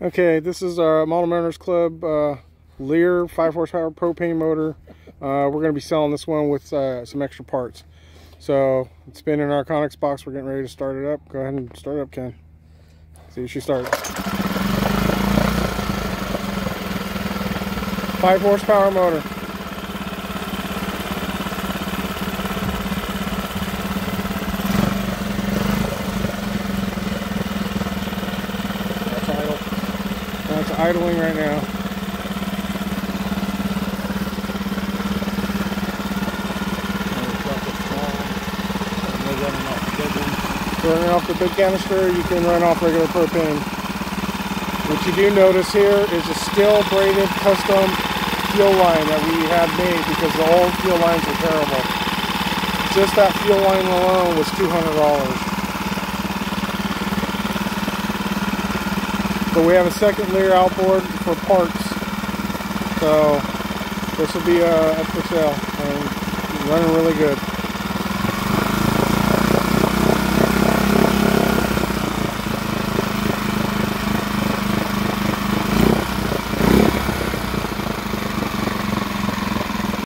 Okay, this is our Model Mariners Club Lehr 5 horsepower propane motor. We're going to be selling this one with some extra parts. So it's been in our Conics box. We're getting ready to start it up. Go ahead and start it up, Ken. See if she starts. 5 horsepower motor. That's idling right now. Running off the big canister, you can run off regular propane. What you do notice here is a steel braided custom fuel line that we had made because the old fuel lines were terrible. Just that fuel line alone was $200. So we have a second Lehr outboard for parts. So this will be up for sale and running really good.